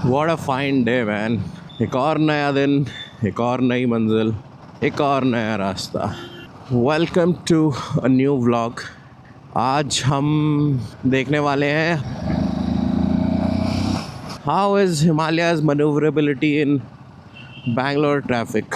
What a fine day man. एक और नया दिन, एक और नई मंजिल, एक और नया रास्ता। Welcome to a new vlog. आज हम देखने वाले हैं how is Himalaya's manoeuvrability in Bangalore traffic.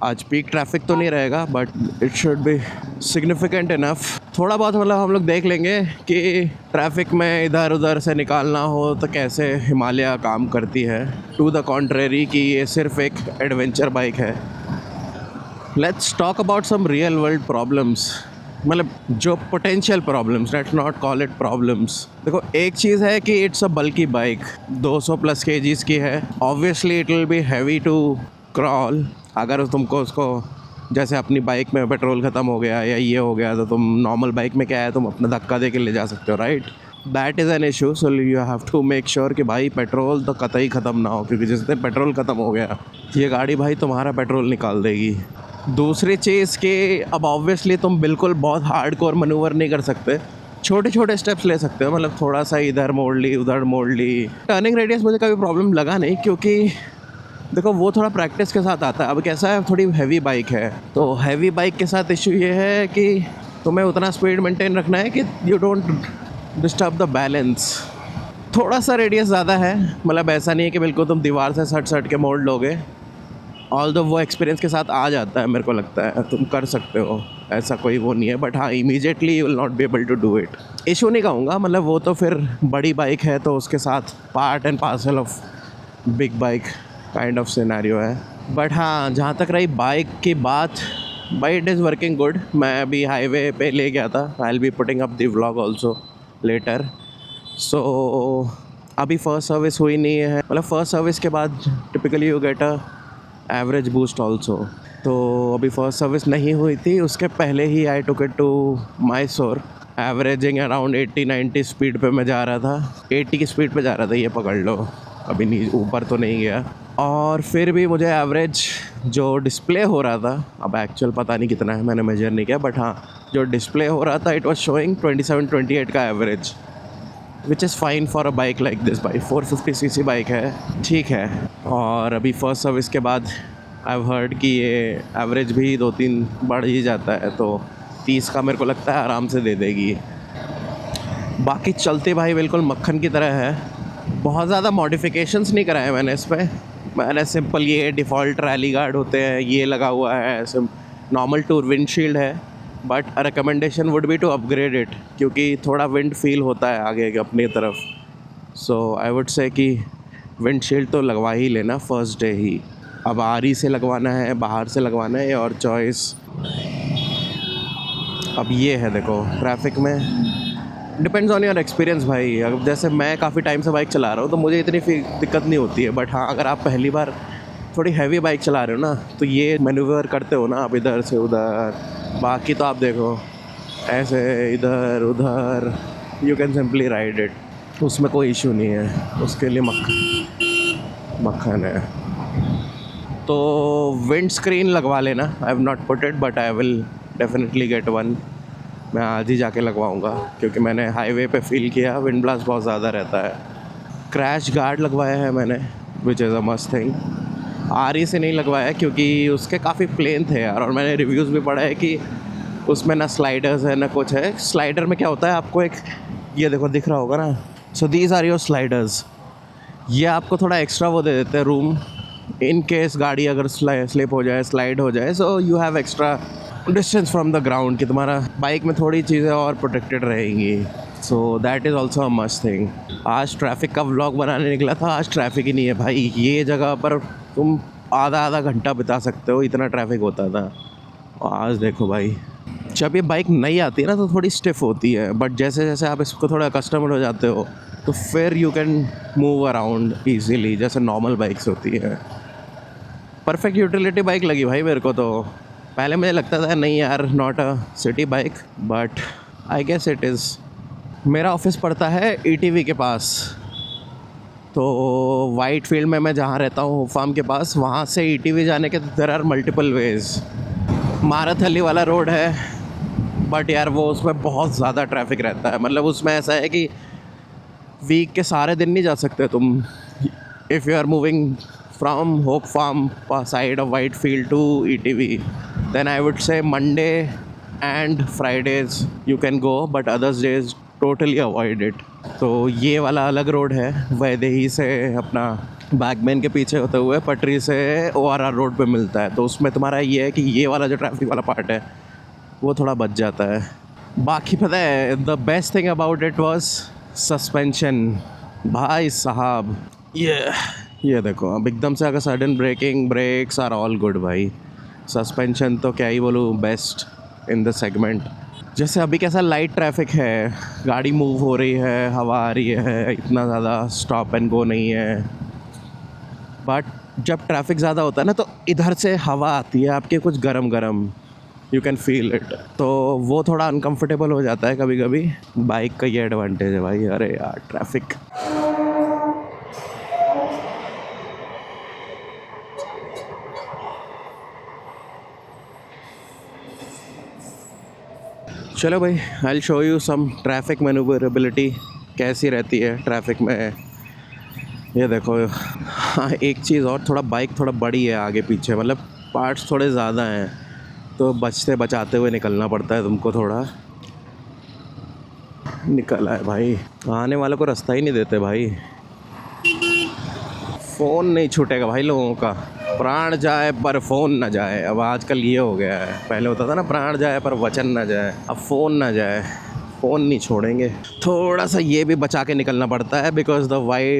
आज पीक ट्रैफिक तो नहीं रहेगा but it should be significant enough. थोड़ा बहुत मतलब हम लोग देख लेंगे कि ट्रैफिक में इधर उधर से निकालना हो तो कैसे हिमालय काम करती है, टू द कॉन्ट्रेरी कि ये सिर्फ एक एडवेंचर बाइक है। Let's talk about some real world problems, मतलब जो potential problems, let's not call it problems. देखो, एक चीज़ है कि it's a bulky bike, 200 plus kgs की है। Obviously it will be heavy to crawl. अगर तुमको उसको जैसे अपनी बाइक में पेट्रोल ख़त्म हो गया या ये हो गया तो तुम नॉर्मल बाइक में क्या है, तुम अपना धक्का दे के ले जा सकते हो, right. That is an issue. So you have to make sure कि भाई पेट्रोल तो कतई ख़त्म ना हो, क्योंकि जिस दिन पेट्रोल ख़त्म हो गया ये गाड़ी भाई तुम्हारा पेट्रोल निकाल देगी। दूसरी चीज़ कि अब ऑब्वियसली तुम बिल्कुल बहुत हार्डकोर मनूवर नहीं कर सकते, छोटे छोटे स्टेप्स ले सकते हो। मतलब थोड़ा सा इधर मोड़ ली, उधर मोड़ ली। टर्निंग रेडियस मुझे कभी प्रॉब्लम लगा नहीं, क्योंकि देखो वो थोड़ा प्रैक्टिस के साथ आता है। अब कैसा है, थोड़ी हैवी बाइक है तो हैवी बाइक के साथ इशू ये है कि तुम्हें उतना स्पीड मेंटेन रखना है कि you don't disturb the balance. थोड़ा सा रेडियस ज़्यादा है, मतलब ऐसा नहीं है कि बिल्कुल तुम दीवार से सट सट के मोड़ लोगे। ऑल दो वो एक्सपीरियंस के साथ आ जाता है, मेरे को लगता है तुम कर सकते हो, ऐसा कोई वो नहीं है। बट हाँ, immediately you will not be able to do it. Issue नहीं कहूँगा, मतलब वो तो फिर बड़ी बाइक है तो उसके साथ part and parcel of big bike kind of scenario है। बट हाँ, जहाँ तक रही बाइक की बात, भाई इट इज़ वर्किंग गुड। मैं अभी हाईवे पे ले गया था। I will be putting up the vlog also later. So अभी फ़र्स्ट सर्विस हुई नहीं है, मतलब फ़र्स्ट सर्विस के बाद typically you get a average boost also. तो अभी फ़र्स्ट सर्विस नहीं हुई थी, उसके पहले ही I took it to Mysore. Averaging around 80-90 speed पे मैं जा रहा था, 80 की स्पीड पे जा रहा था, ये पकड़ लो। अभी नहीं, ऊपर तो नहीं गया। और फिर भी मुझे एवरेज जो डिस्प्ले हो रहा था, अब एक्चुअल पता नहीं कितना है, मैंने मेजर नहीं किया, बट हाँ जो डिस्प्ले हो रहा था इट वॉज शोइंग 27-28 का average, which is fine for a bike like this. Bike 450 CC bike है, ठीक है। और अभी फर्स्ट सर्विस के बाद आई हैव हर्ड कि ये एवरेज भी 2-3 बढ़ ही जाता है, तो 30 का मेरे को लगता है आराम से दे देगी। बाकी चलते भाई बिल्कुल मक्खन की तरह है। बहुत ज़्यादा मॉडिफिकेशंस नहीं कराए मैंने इस पर। मैंने सिंपल ये डिफ़ॉल्ट रैली गार्ड होते हैं ये लगा हुआ है, नॉर्मल टूर विंडशील्ड है। But recommendation would be to upgrade it, क्योंकि थोड़ा विंड फील होता है आगे अपनी तरफ। सो आई वुड से कि विंडशील्ड तो लगवा ही लेना फर्स्ट डे ही। अब आरी से लगवाना है, बाहर से लगवाना है, और चॉइस अब ये है। देखो ट्रैफिक में डिपेंड्स ऑन योर एक्सपीरियंस भाई। अब जैसे मैं काफ़ी टाइम से बाइक चला रहा हूँ तो मुझे इतनी दिक्कत नहीं होती है। बट हाँ, अगर आप पहली बार थोड़ी हैवी बाइक चला रहे हो ना, तो ये मैन्यूवर करते हो ना आप इधर से उधर, बाकी तो आप देखो ऐसे इधर उधर, you can simply ride it, उसमें कोई इशू नहीं है। उसके लिए मक्खन है। तो विंड स्क्रीन लगवा लेना। I have not put it but I will definitely get one. मैं आज ही जाके लगवाऊंगा, क्योंकि मैंने हाईवे पे फील किया विंड ब्लास्ट बहुत ज़्यादा रहता है। क्रैश गार्ड लगवाया है मैंने, which is a must thing. आरी से नहीं लगवाया क्योंकि उसके काफ़ी प्लेन थे यार, और मैंने रिव्यूज़ भी पढ़ा है कि उसमें ना स्लाइडर्स है ना कुछ है। स्लाइडर में क्या होता है, आपको एक ये देखो दिख रहा होगा ना, so these are your sliders. ये आपको थोड़ा एक्स्ट्रा वो दे देते हैं रूम, इन केस गाड़ी अगर स्लिप हो जाए, स्लाइड हो जाए, सो you have extra distance from the ground, कि तुम्हारा बाइक में थोड़ी चीज़ें और प्रोटेक्टेड रहेंगी। So that is also a must thing. आज ट्रैफिक का व्लॉग बनाने निकला था, आज ट्रैफिक ही नहीं है भाई। ये जगह पर तुम आधा घंटा बिता सकते हो, इतना ट्रैफिक होता था। और आज देखो भाई, जब ये बाइक नई आती है ना तो थोड़ी स्टिफ होती है, बट जैसे जैसे आप इसको थोड़ा कस्टमर हो जाते हो तो फिर you can move around easily, जैसे नॉर्मल बाइक्स होती है। परफेक्ट यूटिलिटी बाइक लगी भाई मेरे को। तो पहले मुझे लगता था नहीं यार, not a city bike, but I guess it is. मेरा ऑफिस पड़ता है ईटीवी के पास, तो वाइट फील्ड में मैं जहाँ रहता हूँ फार्म के पास, वहाँ से ईटीवी जाने के there are multiple ways. Marathahalli वाला रोड है, बट यार वो उसमें बहुत ज़्यादा ट्रैफिक रहता है। मतलब उसमें ऐसा है कि वीक के सारे दिन नहीं जा सकते तुम if you are moving from Hope Farm side of Whitefield to ETV, then I would say Monday and Fridays you can go, but others days totally avoid it. तो ये वाला अलग रोड है, वैदेही से अपना बैकमैन के पीछे होते हुए पटरी से ORR रोड पे मिलता है। तो उसमें तुम्हारा ये है कि ये वाला जो ट्रैफिक वाला पार्ट है वो थोड़ा बच जाता है। बाकी पता है the best thing about it was suspension. भाई साहब ये देखो, अब एकदम से अगर sudden braking, brakes are all good भाई। सस्पेंशन तो क्या ही बोलूँ, बेस्ट इन द सेगमेंट। जैसे अभी कैसा लाइट ट्रैफिक है, गाड़ी मूव हो रही है, हवा आ रही है, इतना ज़्यादा स्टॉप एंड गो नहीं है। बट जब ट्रैफिक ज़्यादा होता है ना तो इधर से हवा आती है आपके कुछ गरम गरम, यू कैन फील इट। तो वो थोड़ा अनकंफर्टेबल हो जाता है कभी कभी। बाइक का ये एडवांटेज है भाई। अरे यार ट्रैफिक, चलो भाई, I will show you some traffic manoeuvrability कैसी रहती है ट्रैफिक में। ये देखो, हाँ एक चीज़ और, थोड़ा बाइक थोड़ा बड़ी है आगे पीछे, मतलब पार्ट्स थोड़े ज़्यादा हैं, तो बचते बचाते हुए निकलना पड़ता है तुमको। थोड़ा निकला है भाई, आने वालों को रास्ता ही नहीं देते भाई। फ़ोन नहीं छूटेगा भाई लोगों का, प्राण जाए पर फ़ोन ना जाए। अब आजकल ये हो गया है, पहले होता था ना प्राण जाए पर वचन ना जाए, अब फ़ोन ना जाए, फ़ोन नहीं छोड़ेंगे। थोड़ा सा ये भी बचा के निकलना पड़ता है because the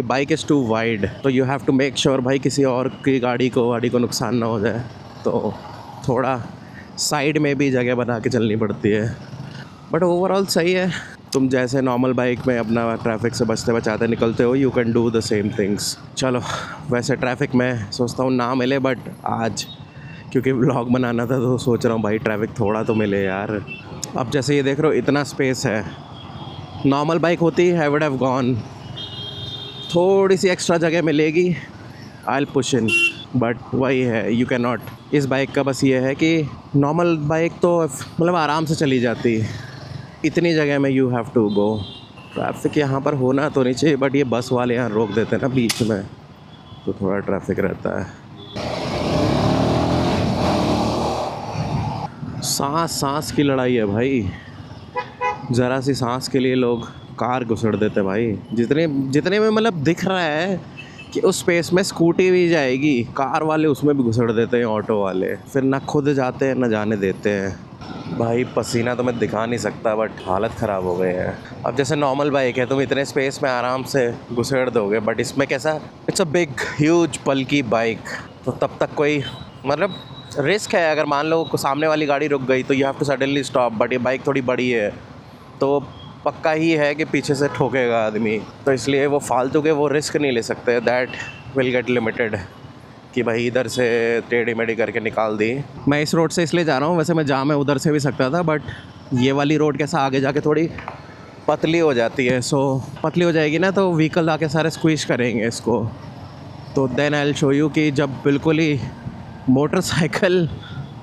bike is too wide, तो you have to make sure भाई किसी और की गाड़ी को नुकसान ना हो जाए। तो थोड़ा साइड में भी जगह बना के चलनी पड़ती है, बट ओवरऑल सही है। तुम जैसे नॉर्मल बाइक में अपना ट्रैफिक से बचते बचाते निकलते हो, you can do the same things. चलो, वैसे ट्रैफिक में सोचता हूँ ना मिले, बट आज क्योंकि व्लॉग बनाना था तो सोच रहा हूँ भाई ट्रैफिक थोड़ा तो मिले यार। अब जैसे ये देख रहे हो, इतना स्पेस है, नॉर्मल बाइक होती आई वुड हैव गॉन, थोड़ी सी एक्स्ट्रा जगह मिलेगी, I will push in, but वही है, यू कैन नॉट। इस बाइक का बस ये है कि नॉर्मल बाइक तो मतलब आराम से चली जाती, इतनी जगह में you have to go. Traffic यहाँ पर होना तो नहीं चाहिए, बट ये बस वाले यहाँ रोक देते हैं ना बीच में, तो थोड़ा ट्रैफिक रहता है। सांस की लड़ाई है भाई, ज़रा सी सांस के लिए लोग कार घुसड़ देते भाई। जितने में मतलब दिख रहा है कि उस स्पेस में स्कूटी भी जाएगी, कार वाले उसमें भी घुसड़ देते हैं, ऑटो वाले फिर ना खुद जाते हैं ना जाने देते हैं। भाई पसीना तो मैं दिखा नहीं सकता, बट हालत ख़राब हो गई है। अब जैसे नॉर्मल बाइक है, तुम इतने स्पेस में आराम से घुसेड़ दोगे, बट इसमें कैसा, it's a big huge bulky bike, तो तब तक कोई मतलब रिस्क है। अगर मान लो सामने वाली गाड़ी रुक गई तो you have to suddenly stop, but ये बाइक थोड़ी बड़ी है तो पक्का ही है कि पीछे से ठोकेगा आदमी, तो इसलिए वो फालतू के वो रिस्क नहीं ले सकते। दैट विल गेट लिमिटेड कि भाई इधर से टेढ़ी मेढ़ी करके निकाल दी। मैं इस रोड से इसलिए जा रहा हूँ, वैसे मैं जा मैं उधर से भी सकता था, बट ये वाली रोड कैसा आगे जाके थोड़ी पतली हो जाती है, सो पतली हो जाएगी ना तो व्हीकल आके सारे स्क्वीज करेंगे इसको। तो then I will show you कि जब बिल्कुल ही मोटरसाइकिल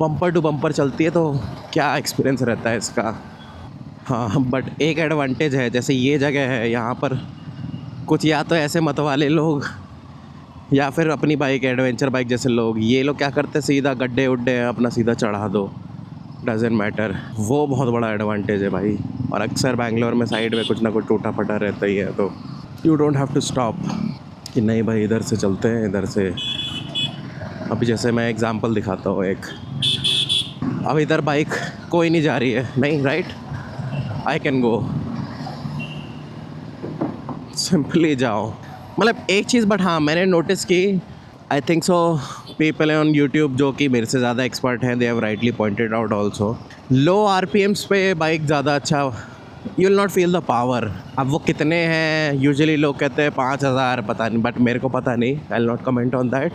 बम्पर टू बम्पर चलती है तो क्या एक्सपीरियंस रहता है इसका। हाँ, बट एक एडवांटेज है, जैसे ये जगह है यहाँ पर कुछ या तो ऐसे मत वाले लोग या फिर अपनी बाइक एडवेंचर बाइक जैसे लोग, ये लोग क्या करते, सीधा गड्ढे उड्ढे हैं अपना सीधा चढ़ा दो, डजेंट मैटर। वो बहुत बड़ा एडवांटेज है भाई। और अक्सर बैंगलोर में साइड में कुछ ना कुछ टूटा फटा रहता ही है, तो you don't have to stop कि नहीं भाई इधर से चलते हैं, इधर से। अभी जैसे मैं एग्जांपल दिखाता हूँ एक, अब इधर बाइक कोई नहीं जा रही है, नहीं right, I can go, simply जाओ। मतलब एक चीज़, बट हाँ मैंने नोटिस की, I think so people on YouTube जो कि मेरे से ज़्यादा एक्सपर्ट हैं, they have rightly pointed out also, low RPMs पे बाइक ज़्यादा अच्छा, you will not feel the power. अब वो कितने हैं, यूजुअली लोग कहते हैं 5000, पता नहीं, बट मेरे को पता नहीं, I will not comment on that.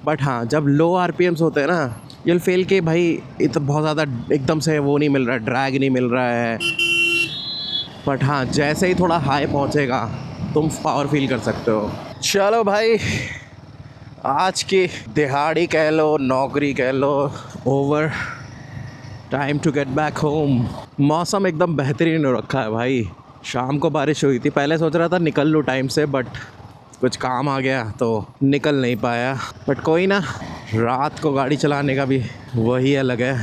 But हाँ, जब लो RPMs होते हैं ना, यू विल फील कि भाई ये तो बहुत ज़्यादा एकदम से वो नहीं मिल रहा है, ड्रैग नहीं मिल रहा है। बट हाँ, जैसे ही थोड़ा हाई पहुँचेगा तुम पावर फील कर सकते हो। चलो भाई, आज की दिहाड़ी कह लो, नौकरी कह लो, over, time to get back home. मौसम एकदम बेहतरीन हो रखा है भाई, शाम को बारिश हुई थी, पहले सोच रहा था निकल लूँ टाइम से, बट कुछ काम आ गया तो निकल नहीं पाया, बट कोई ना, रात को गाड़ी चलाने का भी वही अलग है।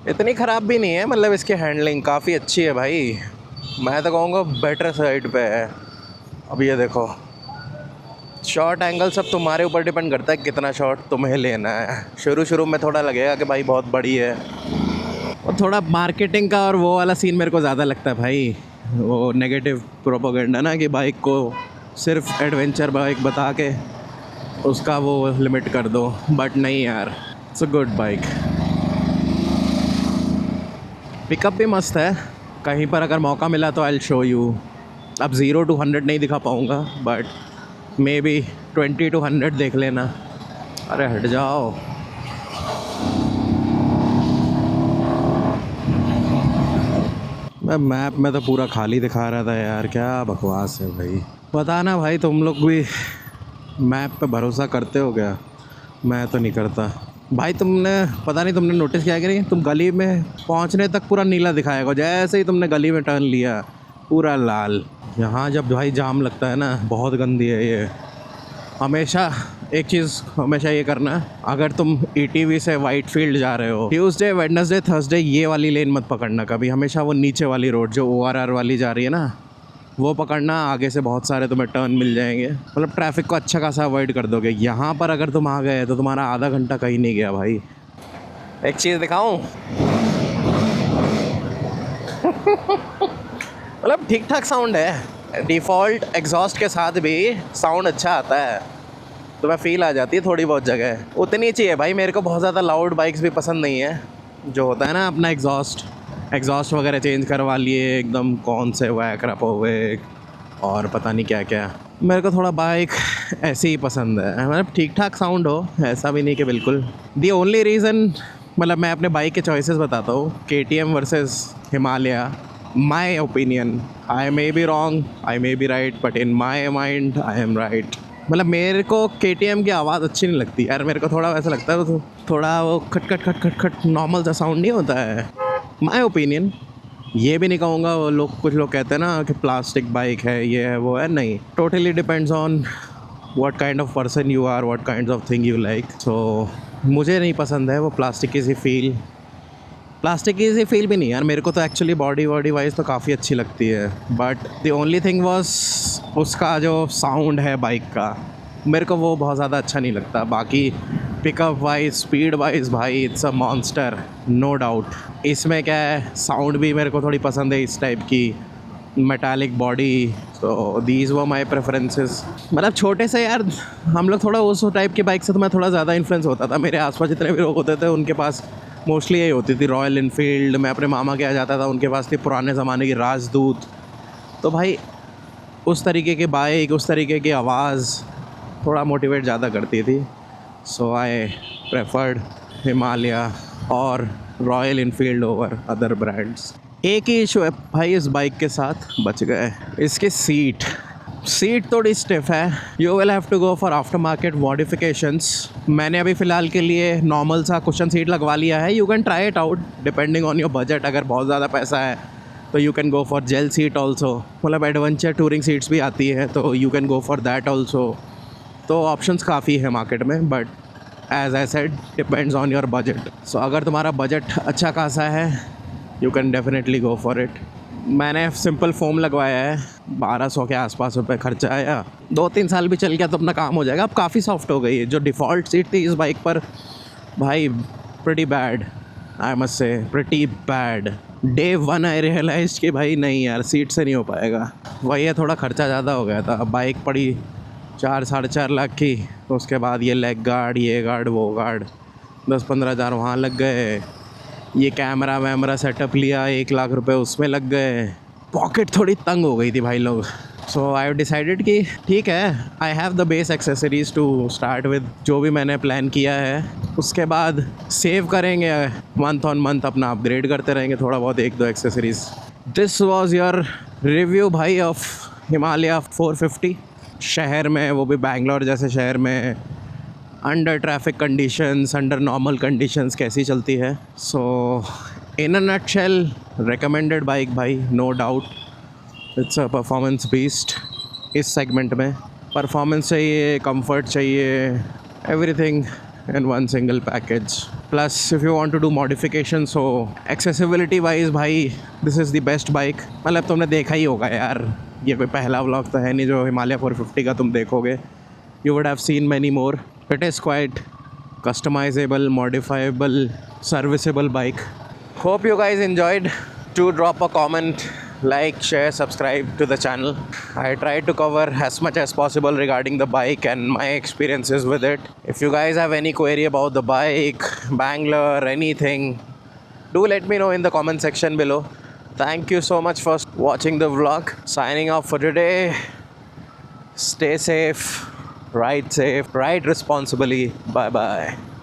इतनी ख़राब भी नहीं है, मतलब इसकी हैंडलिंग काफ़ी अच्छी है भाई, मैं तो कहूँगा बेटर साइड पे है। अब ये देखो, शॉर्ट एंगल सब तुम्हारे ऊपर डिपेंड करता है कितना शॉट तुम्हें लेना है। शुरू में थोड़ा लगेगा कि भाई बहुत बड़ी है, और थोड़ा मार्केटिंग का और वो वाला सीन मेरे को ज़्यादा लगता है भाई, वो नेगेटिव प्रोपोगेंडा ना, कि बाइक को सिर्फ एडवेंचर बाइक बता के उसका वो लिमिट कर दो, बट नहीं यार, it's a good bike. Pickup भी मस्त है, कहीं पर अगर मौका मिला तो आई विल शो यू। अब 0 to 100 नहीं दिखा पाऊँगा, बट मे बी 20 to 100 देख लेना। अरे हट जाओ। मैं मैप में तो पूरा खाली दिखा रहा था यार, क्या बकवास है भाई। पता ना भाई, तुम लोग भी मैप पे भरोसा करते हो क्या? मैं तो नहीं करता भाई। पता नहीं तुमने नोटिस किया कि नहीं, तुम गली में पहुंचने तक पूरा नीला दिखाएगा, जैसे ही तुमने गली में टर्न लिया पूरा लाल। यहाँ जब भाई जाम लगता है ना, बहुत गंदी है ये। हमेशा एक चीज़ हमेशा ये करना, अगर तुम ETV से वाइट फील्ड जा रहे हो, ट्यूसडे वेडनेसडे थर्सडे ये वाली लेन मत पकड़ना कभी। हमेशा वो नीचे वाली रोड जो ORR वाली जा रही है ना, वो पकड़ना। आगे से बहुत सारे तुम्हें टर्न मिल जाएंगे, मतलब ट्रैफिक को अच्छा खासा अवॉइड कर दोगे। यहाँ पर अगर तुम आ गए तो तुम्हारा आधा घंटा कहीं नहीं गया भाई। एक चीज़ दिखाऊं मतलब ठीक ठाक साउंड है, डिफ़ॉल्ट एग्जॉस्ट के साथ भी साउंड अच्छा आता है, तो मैं फील आ जाती है थोड़ी बहुत जगह। उतनी चाहिए भाई, मेरे को बहुत ज़्यादा लाउड बाइक्स भी पसंद नहीं है। जो होता है ना अपना एग्जॉस्ट वगैरह चेंज करवा लिए एकदम, कौन से वैक रपोवे और पता नहीं क्या क्या। मेरे को थोड़ा बाइक ऐसी ही पसंद है, मतलब ठीक ठाक साउंड हो, ऐसा भी नहीं कि बिल्कुल। दी ओनली रीज़न, मतलब मैं अपने बाइक के चॉइसेस बताता हूँ, KTM versus Himalaya. My opinion, I may be wrong, I may be right, but in my mind I am right. मतलब मेरे को KTM की आवाज़ अच्छी नहीं लगती यार, मेरे को थोड़ा वैसा लगता है, वो थोड़ा वो खट खट खट खट खट नॉर्मल सा साउंड नहीं होता है। माई ओपिनियन, ये भी नहीं कहूँगा। वो लोग, कुछ लोग कहते हैं ना कि प्लास्टिक बाइक है, ये है वो है, नहीं, totally depends on what kind of person you are, what kind of thing you like. So मुझे नहीं पसंद है वो प्लास्टिक की सी फील भी नहीं यार। मेरे को तो एक्चुअली बॉडी वाइज तो काफ़ी अच्छी लगती है, but the only thing was उसका जो साउंड है बाइक का, मेरे को वो बहुत ज़्यादा अच्छा नहीं लगता। बाकी पिकअप वाइज, स्पीड वाइज भाई it's a monster, no doubt. इसमें क्या है, साउंड भी मेरे को थोड़ी पसंद है इस टाइप की, metallic body. So these were my preferences. मतलब छोटे से यार हम लोग थोड़ा उस टाइप की बाइक से तो मैं थोड़ा ज़्यादा इन्फ्लुएंस होता था। मेरे आसपास जितने भी लोग होते थे उनके पास मोस्टली यही होती थी, रॉयल इनफील्ड। मैं अपने मामा के यहाँ जाता था, उनके पास थी पुराने ज़माने की राजदूत। तो भाई उस तरीके की बाइक, उस तरीके की आवाज़ थोड़ा मोटिवेट ज़्यादा करती थी। सो आई प्रेफर्ड हिमालय और royal Enfield over other brands. एक ही इशू है भाई इस बाइक के साथ, बच गए, इसकी सीट थोड़ी स्टिफ है। You will have to go for after market modifications. मैंने अभी फ़िलहाल के लिए नॉर्मल सा कुशन सीट लगवा लिया है। You can try it out depending on your budget. अगर बहुत ज़्यादा पैसा है तो you can go for gel seat also, मतलब एडवेंचर टूरिंग सीट्स भी आती है, तो you can go for that also. तो ऑप्शंस काफ़ी है मार्केट में, but as I said depends on your budget. So अगर तुम्हारा बजट अच्छा खासा है, you can definitely go for it. मैंने सिंपल फोम लगवाया है, 1200 के आसपास रुपये खर्चा आया। 2-3 साल भी चल गया तो अपना काम हो जाएगा। अब काफ़ी सॉफ्ट हो गई है। जो डिफ़ॉल्ट सीट थी इस बाइक पर भाई, pretty bad, I must say pretty bad. Day 1 I realise कि भाई नहीं यार, सीट से नहीं हो पाएगा। वही है, थोड़ा खर्चा ज़्यादा हो गया था। अब बाइक पड़ी 4-4.5 लाख की, तो उसके बाद ये लेग गार्ड, ये गार्ड, वो गार्ड, 10-15 हज़ार वहाँ लग गए। ये कैमरा वैमरा सेटअप लिया, 1 लाख रुपए उसमें लग गए। पॉकेट थोड़ी तंग हो गई थी भाई लोग। सो आई हैव डिसाइडेड कि ठीक है, I have the base accessories to start with. जो भी मैंने प्लान किया है उसके बाद सेव करेंगे, मंथ ऑन मंथ अपना अपग्रेड करते रहेंगे थोड़ा बहुत, 1-2 accessories. This was your review भाई ऑफ हिमालय 450। शहर में, वो भी बैंगलोर जैसे शहर में, under traffic conditions, under normal conditions कैसी चलती है। So in a nutshell, recommended bike भाई, no doubt. It's a performance beast इस सेगमेंट में। परफॉर्मेंस चाहिए, कंफर्ट चाहिए, everything in one single package. Plus if you want to do modifications, so accessibility wise भाई this is the best bike. मतलब तुमने देखा ही होगा यार, ये कोई पहला व्लॉग तो है नहीं जो हिमालय 450 का तुम देखोगे. You would have seen many more. It is quite customizable, modifiable, serviceable bike. Hope you guys enjoyed. Do drop a comment, like, share, subscribe to the channel. I tried to cover as much as possible regarding the bike and my experiences with it. If you guys have any query about the bike, Bangalore, anything, do let me know in the comment section below. Thank you so much for watching the vlog. Signing off for today. Stay safe, ride responsibly. Bye bye.